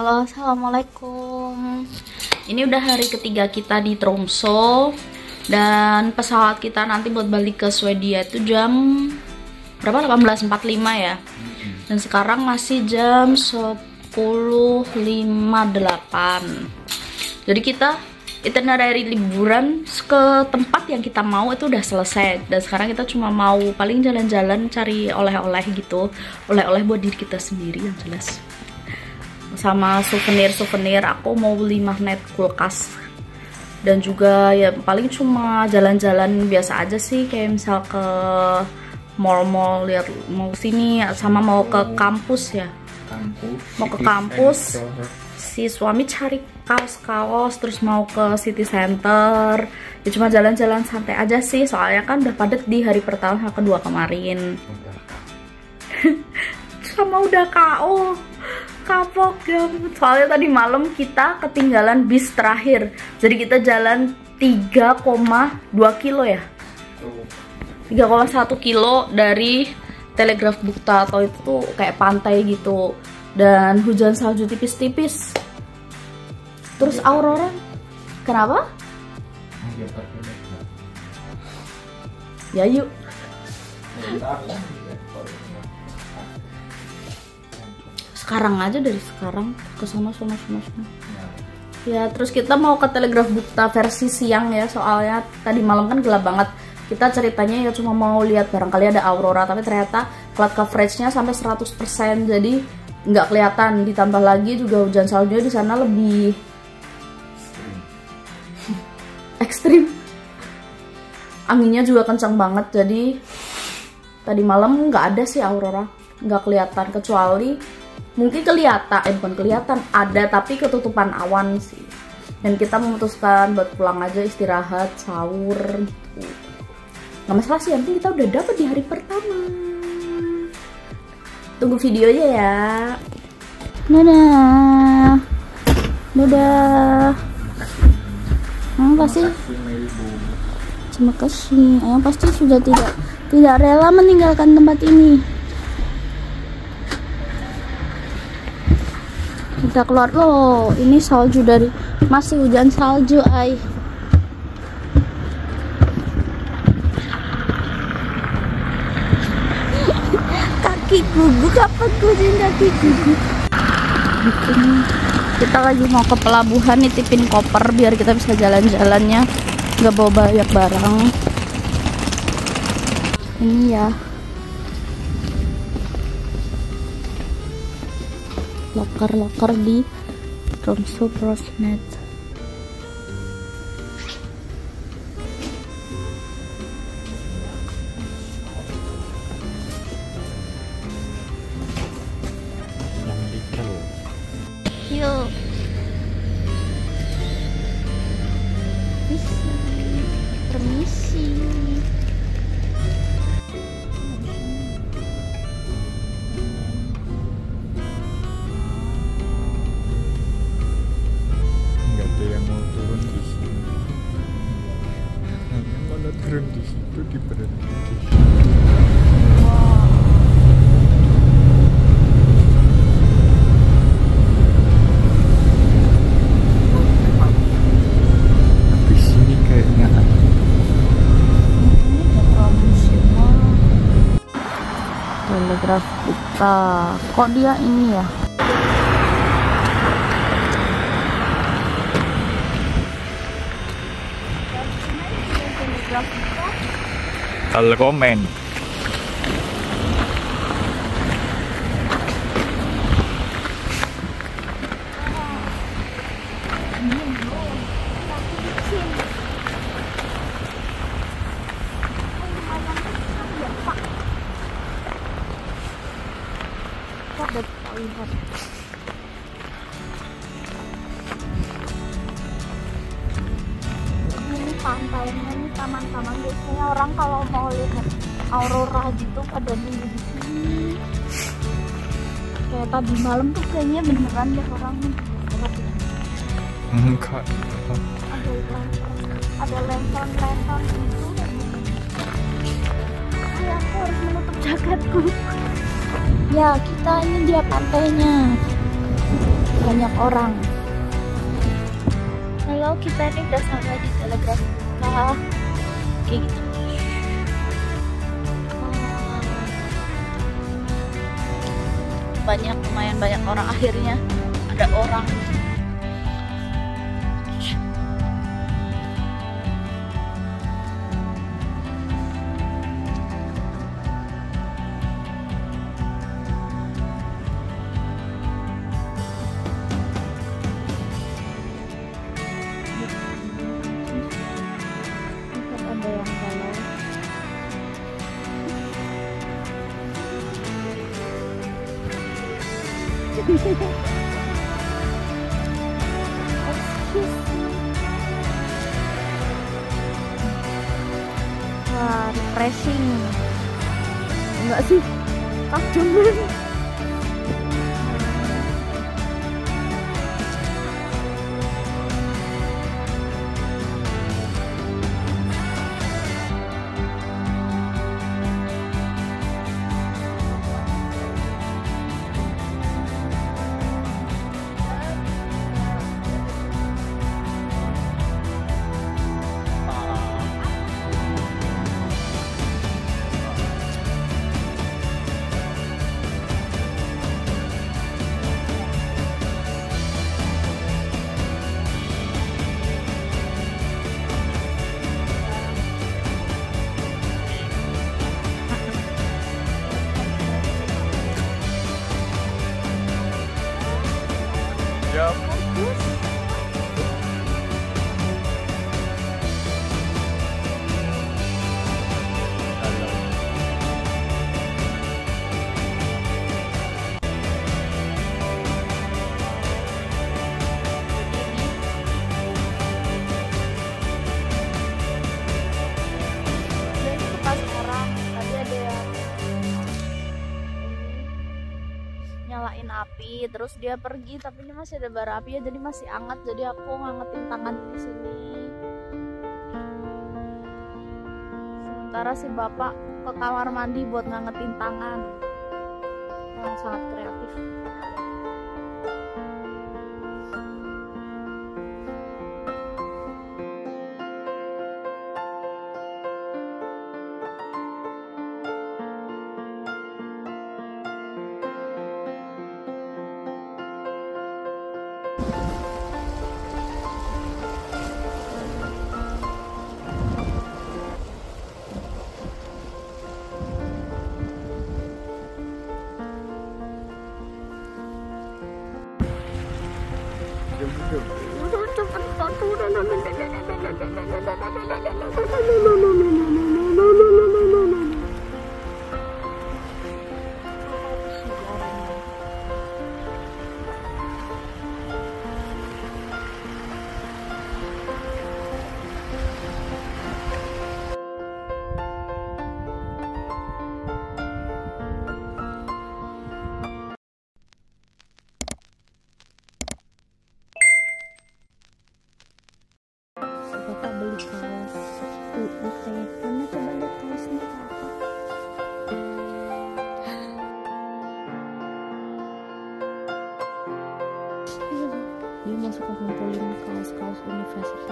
Halo, assalamualaikum. Ini udah hari ketiga kita di Tromsø dan pesawat kita nanti buat balik ke Swedia itu jam berapa? 18.45 ya. Dan sekarang masih jam 10.58. Jadi kita itinerary liburan ke tempat yang kita mau itu udah selesai, dan sekarang kita cuma mau paling jalan-jalan cari oleh-oleh gitu, oleh-oleh buat diri kita sendiri yang jelas, sama souvenir. Aku mau beli magnet kulkas, dan juga ya paling cuma jalan-jalan biasa aja sih, kayak misal ke mall-mall, lihat mau sini, sama mau ke kampus ya, mau ke kampus. Si suami cari kaos-kaos, terus mau ke city center. Ya cuma jalan-jalan santai aja sih, soalnya kan udah padet di hari pertama sama kedua kemarin. Sama udah KO, kapok ya. Soalnya tadi malam kita ketinggalan bis terakhir, jadi kita jalan 3,2 kilo ya, 3,1 kilo dari Telegraf Bukta, atau itu tuh kayak pantai gitu, dan hujan salju tipis-tipis. Terus aurora, kenapa? Ya yuk. Sekarang aja, dari sekarang ke sana. Ya, terus kita mau ke Telegraf Bukta versi siang ya, soalnya tadi malam kan gelap banget. Kita ceritanya ya cuma mau lihat barangkali ada aurora, tapi ternyata cloud coverage-nya sampai 100%, jadi nggak kelihatan. Ditambah lagi juga hujan saljunya di sana lebih ekstrim, anginnya juga kencang banget, jadi tadi malam nggak ada sih aurora, nggak kelihatan, kecuali mungkin bukan kelihatan, ada tapi ketutupan awan sih. Dan kita memutuskan buat pulang aja, istirahat, sahur gitu. Nggak masalah sih, yang penting kita udah dapet di hari pertama. Tunggu videonya ya. Dadah. Pasti terima kasih. Ayang pasti sudah tidak rela meninggalkan tempat ini. Kita keluar loh. Ini salju, dari masih hujan salju, ay. Kaki gugup, kapan kucing kaki gugup. Kita lagi mau ke pelabuhan, nitipin koper biar kita bisa jalan-jalannya nggak bawa banyak barang. Ini ya loker di Tromsø Prosnet. Yuk. Permisi. Nggak ada yang mau turun di sini. Hanya kalau turun di situ diberhenti. Telegraf Bukta, kok dia ini ya? Telkommen. Ini pantainya, ini taman-taman. Biasanya orang kalau mau lihat aurora gitu pada nunggu di sini. Kayak tadi malam tuh kayaknya beneran deh orang nih. Enggak. Ada lantern gitu. Aku harus menutup jaketku. Ya, kita ini dia pantainya. banyak orang. Halo, kita ini udah sampai di Telegraf Buka. Kayak gitu. Lumayan banyak orang, akhirnya ada orang. Ada yang galau. Wah, refreshing. Enggak sih? Kacung banget. Ya. Nyalain api, terus dia pergi, tapi ini masih ada bara api ya, jadi masih hangat. Jadi aku ngangetin tangan di sini. Sementara si bapak ke kamar mandi buat ngangetin tangan. Yang sangat kreatif. Bapak beli kaos UUT, karena coba lihat kaosnya apa. Dia masuk ke ngumpulin kaos-kaos universitas.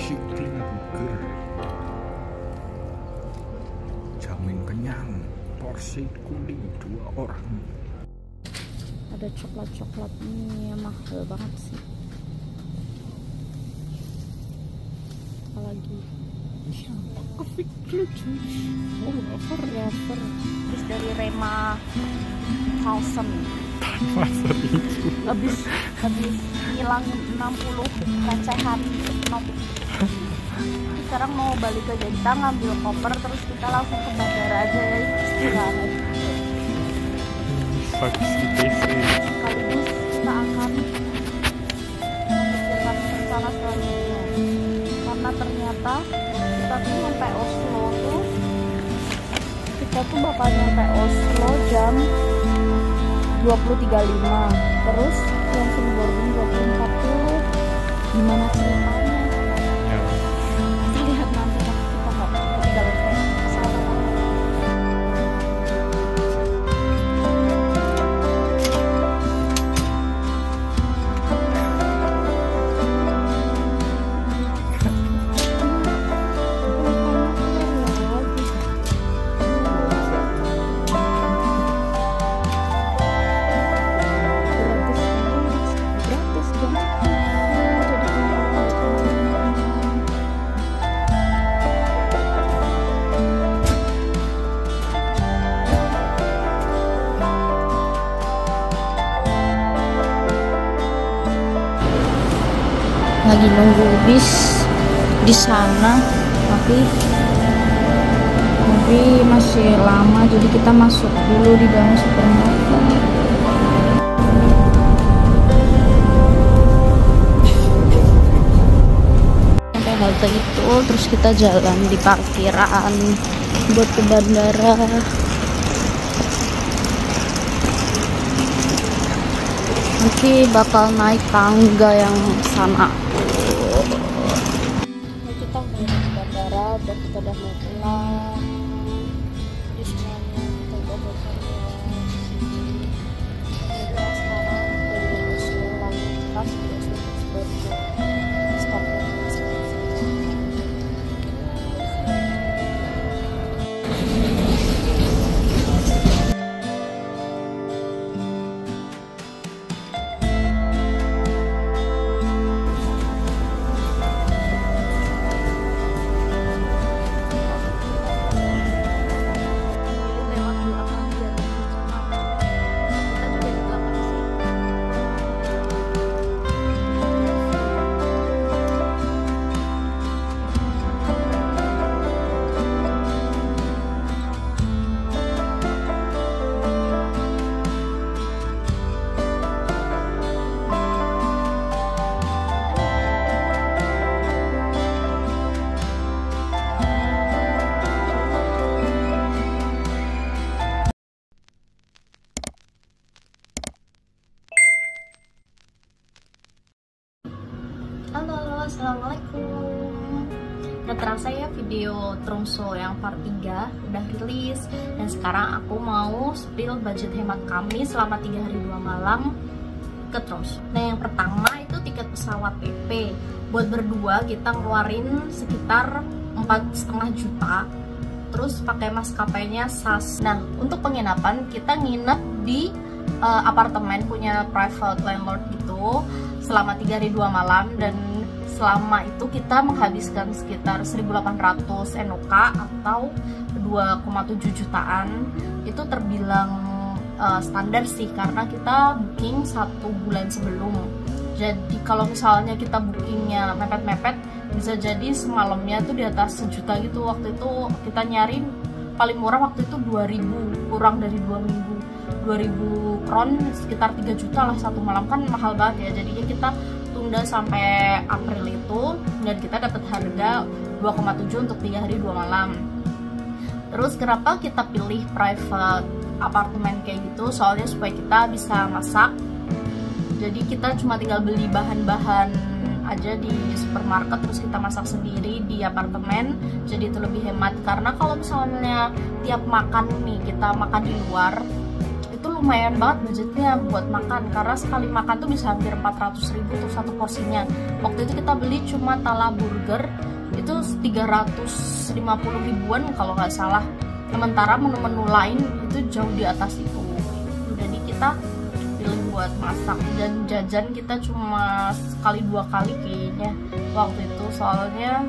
Sikling buger, jamin kenyang, porsi kuning 2 orang. Ada coklat ini mahal banget sih. Apalagi wafer terus dari Rema Halsen. habis ngilangin 60 recehan not. Sekarang mau balik ke kita ngambil koper, terus kita langsung ke bandara aja ya, istirahat. Sekaligus kita akan memikirkan rencana selanjutnya, karena ternyata kita tuh sampai Oslo tuh, kita tuh bakal nyampe Oslo jam 20.35, terus langsung boarding 20.40. Gimana ceritanya? Kita lihat nanti lah, kita nggak ketinggalan pesawat. Lagi nunggu bis di sana, tapi masih lama, jadi kita masuk dulu di dalam supermarket. Sampai halte itu, terus kita jalan di parkiran buat ke bandara. Nanti bakal naik tangga yang sana. Kita udah di bandara dan kita udah mau pulang. Di semuanya kita udah bosan ya. Kita sekarang dari Oslo lalu kita sebagai stopnya. Halo, assalamualaikum. Gak terasa ya, video Tromso yang part 3 udah rilis. Dan sekarang aku mau spill budget hemat kami selama 3 hari 2 malam ke Tromso. Nah, yang pertama itu tiket pesawat PP. Buat berdua kita ngeluarin sekitar 4,5 juta. Terus pakai maskapainya SAS. Nah, untuk penginapan kita nginep di apartemen punya private landlord gitu selama 3 hari 2 malam, dan selama itu kita menghabiskan sekitar 1.800 NOK atau 2,7 jutaan. Itu terbilang standar sih, karena kita booking 1 bulan sebelum. Jadi kalau misalnya kita bookingnya mepet-mepet, bisa jadi semalamnya tuh di atas 1 juta gitu. Waktu itu kita nyari paling murah waktu itu 2.000, kurang dari 2 minggu, 2.000 kron, sekitar 3 juta lah 1 malam. Kan mahal banget ya, jadinya kita tunda sampai April itu, dan kita dapat harga 2,7 untuk 3 hari 2 malam. Terus kenapa kita pilih private apartemen kayak gitu? Soalnya supaya kita bisa masak. Jadi kita cuma tinggal beli bahan-bahan aja di supermarket, terus kita masak sendiri di apartemen. Jadi itu lebih hemat, karena kalau misalnya tiap makan nih kita makan di luar, itu lumayan banget budgetnya buat makan, karena sekali makan tuh bisa hampir 400.000 tuh satu porsinya. Waktu itu kita beli cuma tala burger itu 350 ribuan kalau nggak salah. Sementara menu-menu lain itu jauh di atas itu. Jadi kita pilih buat masak, dan jajan kita cuma sekali 2 kali kayaknya waktu itu, soalnya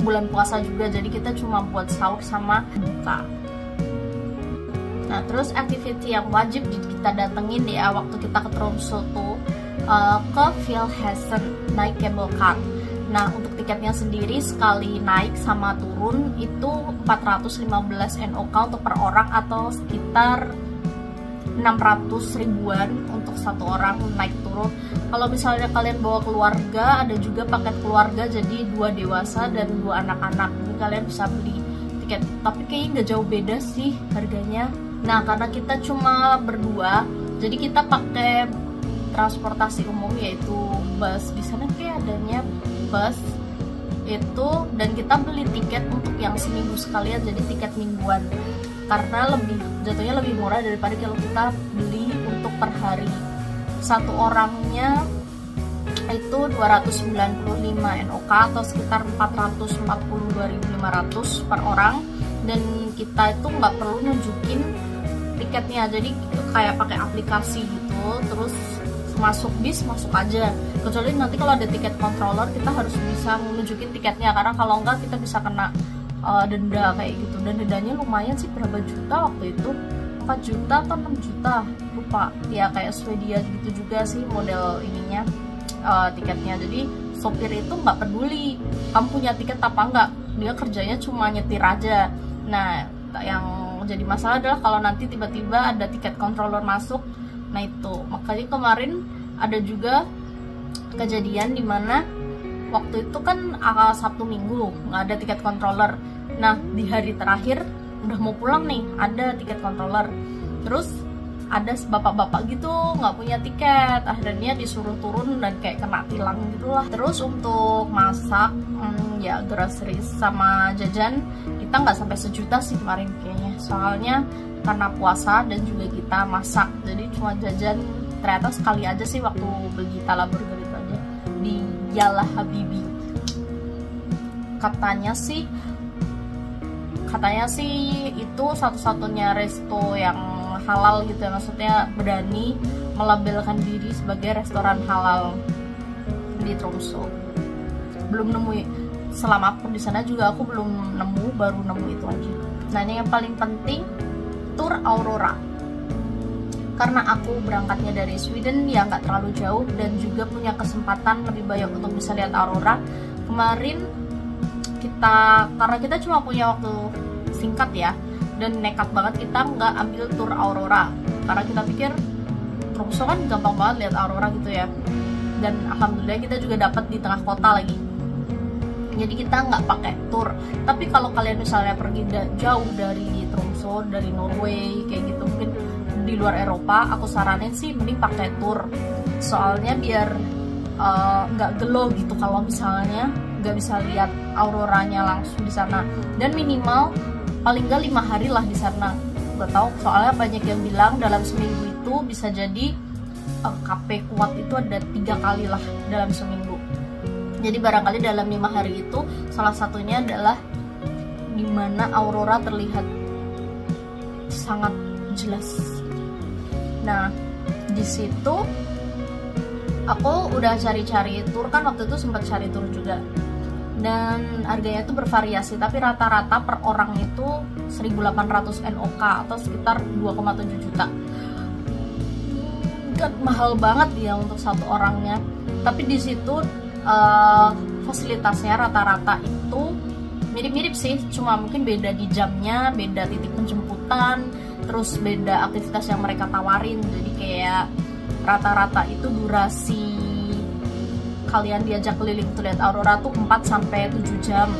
bulan puasa juga, jadi kita cuma buat sahur sama buka. Nah, terus activity yang wajib kita datengin ya waktu kita ke Tromso tuh ke Fjellhesten naik cable car. Nah, untuk tiketnya sendiri sekali naik sama turun itu 415 NOK untuk per orang atau sekitar 600 ribuan untuk satu orang naik turun. Kalau misalnya kalian bawa keluarga, ada juga paket keluarga, jadi 2 dewasa dan 2 anak-anak. Jadi kalian bisa beli tiket, tapi kayaknya nggak jauh beda sih harganya. Nah, karena kita cuma berdua, jadi kita pakai transportasi umum yaitu bus. Di sana kayak adanya bus itu, dan kita beli tiket untuk yang seminggu sekalian, jadi tiket mingguan, karena jatuhnya lebih murah daripada kalau kita beli untuk per hari. Satu orangnya itu 295 NOK atau sekitar 442.500 per orang, dan kita itu nggak perlu nunjukin tiketnya, jadi kayak pakai aplikasi gitu, terus masuk bis masuk aja. Kecuali nanti kalau ada tiket controller kita harus bisa nunjukin tiketnya, karena kalau enggak kita bisa kena denda kayak gitu. Dan dendanya lumayan sih, berapa juta waktu itu, 4 juta atau 6 juta lupa ya, kayak Swedia gitu juga sih model ininya tiketnya. Jadi sopir itu nggak peduli kamu punya tiket apa enggak, dia kerjanya cuma nyetir aja. Nah, yang jadi masalah adalah kalau nanti tiba-tiba ada tiket controller masuk. Nah itu, makanya kemarin ada juga kejadian dimana waktu itu kan Sabtu Minggu nggak ada tiket controller. Nah, di hari terakhir udah mau pulang nih, ada tiket controller. Terus ada bapak-bapak gitu nggak punya tiket, akhirnya disuruh turun dan kayak kena tilang gitulah. Terus untuk masak, ya groceries sama jajan kita nggak sampai sejuta sih kemarin kayaknya, soalnya karena puasa dan juga kita masak, jadi cuma jajan ternyata sekali aja sih waktu beli Tala Burger itu aja di Yalla Habibi. Katanya sih itu satu-satunya resto yang halal gitu ya, maksudnya berani melabelkan diri sebagai restoran halal di Tromso. Belum nemu, selama aku di sana juga aku belum nemu, baru nemu itu aja. Nah, ini yang paling penting, tur aurora. Karena aku berangkatnya dari Sweden ya nggak terlalu jauh, dan juga punya kesempatan lebih banyak untuk bisa lihat aurora. Kemarin karena kita cuma punya waktu singkat ya, dan nekat banget kita nggak ambil tur aurora, karena kita pikir Tromso kan gampang banget lihat aurora gitu ya, dan alhamdulillah kita juga dapat di tengah kota lagi, jadi kita nggak pakai tur. Tapi kalau kalian misalnya pergi jauh dari Tromso, dari Norway kayak gitu, mungkin di luar Eropa, aku saranin sih mending pakai tur, soalnya biar nggak gelo gitu kalau misalnya nggak bisa lihat auroranya langsung di sana. Dan minimal paling nggak 5 hari lah di sana. Gak tahu, soalnya banyak yang bilang dalam seminggu itu bisa jadi KP kuat itu ada 3 kali lah dalam seminggu. Jadi barangkali dalam 5 hari itu salah satunya adalah dimana aurora terlihat sangat jelas. Nah, di situ aku udah cari-cari tur kan, waktu itu sempat cari tur juga, dan harganya itu bervariasi, tapi rata-rata per orang itu 1.800 NOK atau sekitar 2,7 juta. Gak mahal banget ya untuk satu orangnya, tapi di situ fasilitasnya rata-rata itu mirip-mirip sih, cuma mungkin beda di jamnya, beda titik penjemputan, terus beda aktivitas yang mereka tawarin. Jadi kayak rata-rata itu durasi kalian diajak keliling untuk lihat aurora tuh 4-7 jam.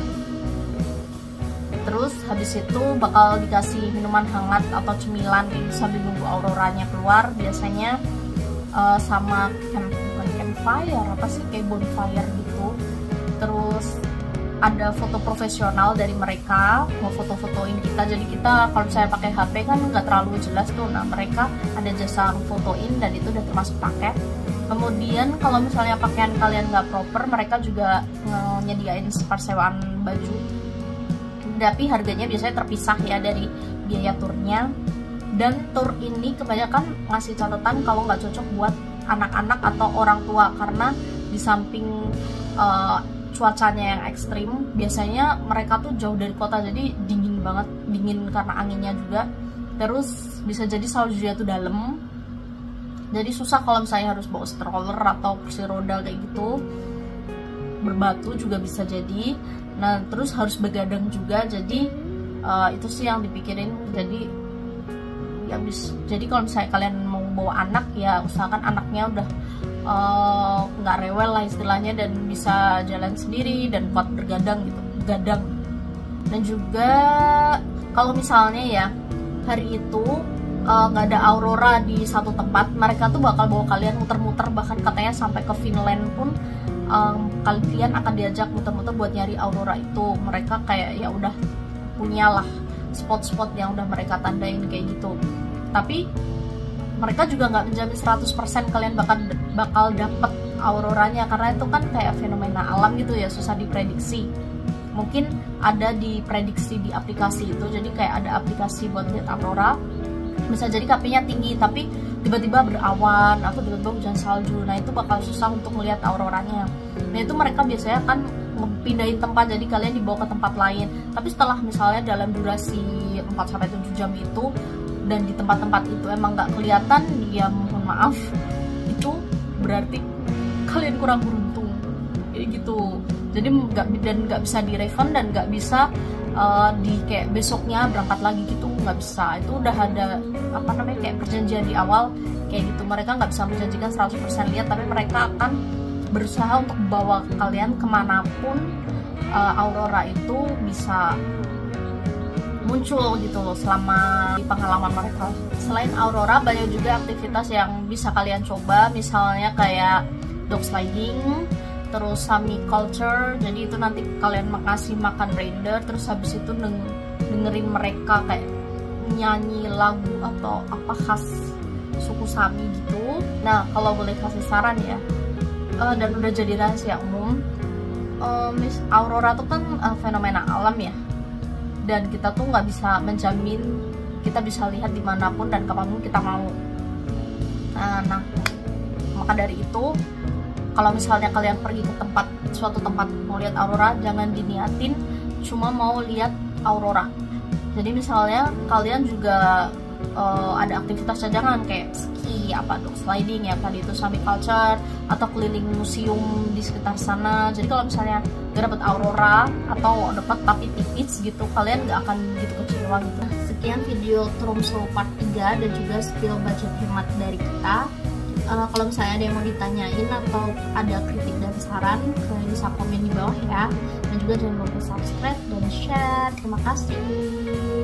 Terus habis itu bakal dikasih minuman hangat atau cemilan gitu sambil nunggu auroranya keluar, biasanya sama bukan campfire, apa sih, kayak bonfire gitu. Terus ada foto profesional dari mereka, mau foto-fotoin kita. Jadi kita kalau saya pakai HP kan nggak terlalu jelas tuh, nah mereka ada jasa fotoin dan itu udah termasuk paket. Kemudian kalau misalnya pakaian kalian nggak proper, mereka juga nyediain persewaan baju, tapi harganya biasanya terpisah ya dari biaya turnya. Dan tur ini kebanyakan ngasih catatan kalau nggak cocok buat anak-anak atau orang tua, karena di samping cuacanya yang ekstrim, biasanya mereka tuh jauh dari kota, jadi dingin banget, dingin karena anginnya juga. Terus bisa jadi saljunya tuh dalam, jadi susah kalau misalnya harus bawa stroller atau kursi roda kayak gitu. Berbatu juga bisa jadi. Nah terus harus begadang juga, jadi itu sih yang dipikirin. Jadi ya jadi kalau misalnya kalian mau bawa anak, ya usahakan anaknya udah nggak rewel lah istilahnya, dan bisa jalan sendiri dan kuat bergadang gitu, gadang. Dan juga kalau misalnya ya hari itu nggak ada aurora di satu tempat, mereka tuh bakal bawa kalian muter-muter, bahkan katanya sampai ke Finland pun kalian akan diajak muter-muter buat nyari aurora itu. Mereka kayak ya udah punyalah spot-spot yang udah mereka tandain kayak gitu. Tapi mereka juga nggak menjamin 100% kalian bakal dapet auroranya, karena itu kan kayak fenomena alam gitu ya, susah diprediksi. Mungkin ada diprediksi di aplikasi itu, jadi kayak ada aplikasi buat lihat aurora, bisa jadi KP-nya tinggi tapi tiba-tiba berawan atau tiba-tiba hujan salju. Nah itu bakal susah untuk melihat auroranya. Nah itu mereka biasanya kan pindahin tempat, jadi kalian dibawa ke tempat lain. Tapi setelah misalnya dalam durasi 4-7 jam itu, dan di tempat-tempat itu emang nggak kelihatan, ya mohon maaf, itu berarti kalian kurang beruntung kayak gitu. Jadi nggak bisa di refund dan nggak bisa di kayak besoknya berangkat lagi gitu, nggak bisa. Itu udah ada apa namanya kayak perjanjian di awal kayak gitu. Mereka nggak bisa menjanjikan 100% lihat, tapi mereka akan berusaha untuk bawa kalian kemanapun aurora itu bisa muncul gitu loh selama di pengalaman mereka. Selain aurora, banyak juga aktivitas yang bisa kalian coba, misalnya kayak dog sliding, terus Sami culture. Jadi itu nanti kalian makasih makan reindeer, terus habis itu dengerin mereka kayak nyanyi lagu atau apa khas suku Sami gitu. Nah kalau boleh kasih saran ya, dan udah jadi rahasia umum, aurora itu kan fenomena alam ya, dan kita tuh nggak bisa menjamin kita bisa lihat dimanapun dan kapanpun kita mau. Nah maka dari itu, kalau misalnya kalian pergi ke suatu tempat mau lihat aurora, jangan diniatin cuma mau lihat aurora. Jadi misalnya kalian juga ada aktivitas cadangan kayak ski, dog sliding ya tadi itu, Sami culture, atau keliling museum di sekitar sana. Jadi kalau misalnya gak dapat aurora atau dapat tapi tipis gitu, kalian gak akan gitu kecewa gitu. Sekian video Tromsø part 3 dan juga skill budget hemat dari kita. Kalau misalnya ada yang mau ditanyain atau ada kritik dan saran, kalian bisa komen di bawah ya. Dan juga jangan lupa subscribe dan share. Terima kasih.